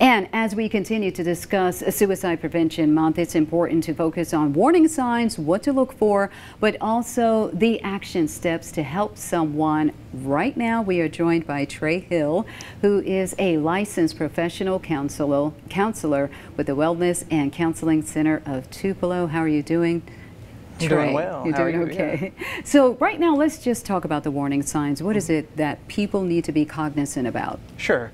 And as we continue to discuss Suicide Prevention Month, it's important to focus on warning signs, what to look for, but also the action steps to help someone. Right now, we are joined by Trey Hill, who is a licensed professional counselor with the Wellness and Counseling Center of Tupelo. How are you doing? I'm doing well. You're doing okay. Yeah. So right now, let's just talk about the warning signs. What is it that people need to be cognizant about? Sure.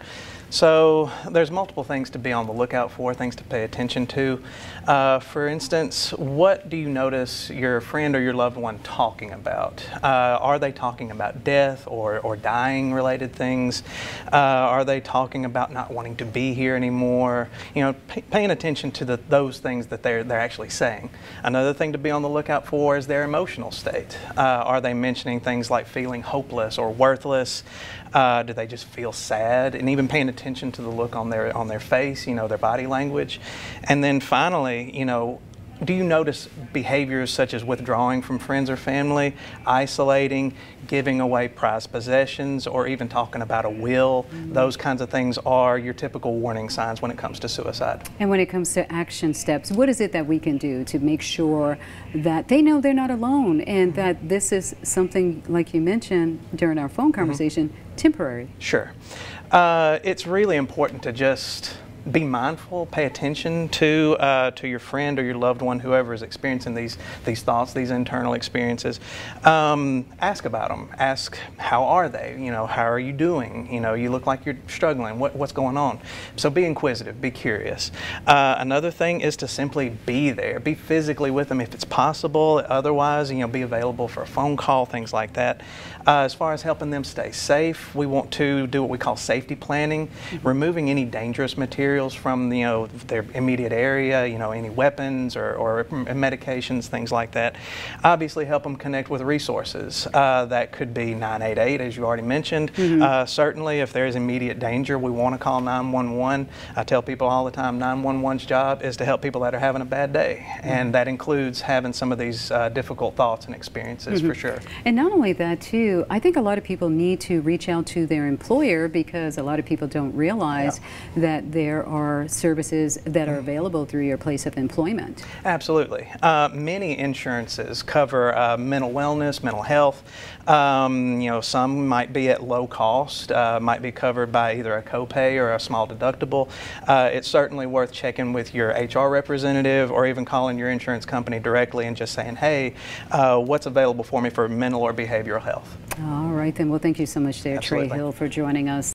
So there's multiple things to be on the lookout for, things to pay attention to. For instance, what do you notice your friend or your loved one talking about? Are they talking about death or dying related things? Are they talking about not wanting to be here anymore? You know, paying attention to those things that they're actually saying. Another thing to be on the lookout for is their emotional state. Are they mentioning things like feeling hopeless or worthless? Do they just feel sad? And even paying attention to the look on their face, you know, their body language. And then finally, you know, do you notice behaviors such as withdrawing from friends or family, isolating, giving away prized possessions, or even talking about a will? Those kinds of things are your typical warning signs when it comes to suicide. And when it comes to action steps, what is it that we can do to make sure that they know they're not alone and that this is something, like you mentioned during our phone conversation, temporary? Sure. It's really important to just be mindful, pay attention to your friend or your loved one, whoever is experiencing these thoughts, these internal experiences. Ask about them. Ask, how are they? You know, how are you doing? You know, you look like you're struggling. What's going on? So be inquisitive, be curious. Another thing is to simply be there. Be physically with them if it's possible. Otherwise, you know, be available for a phone call, things like that. As far as helping them stay safe, we want to do what we call safety planning, removing any dangerous materials from, you know, their immediate area, you know, any weapons or medications, things like that. Obviously help them connect with resources. That could be 988, as you already mentioned. Certainly if there is immediate danger, we want to call 911. I tell people all the time, 911's job is to help people that are having a bad day. And that includes having some of these difficult thoughts and experiences for sure. And not only that too, I think a lot of people need to reach out to their employer, because a lot of people don't realize that there are services that are available through your place of employment. Absolutely. Many insurances cover mental wellness, mental health. You know, some might be at low cost, might be covered by either a copay or a small deductible. It's certainly worth checking with your HR representative or even calling your insurance company directly and just saying, hey, what's available for me for mental or behavioral health? All right, then. Well, thank you so much there, Trey Hill, for joining us.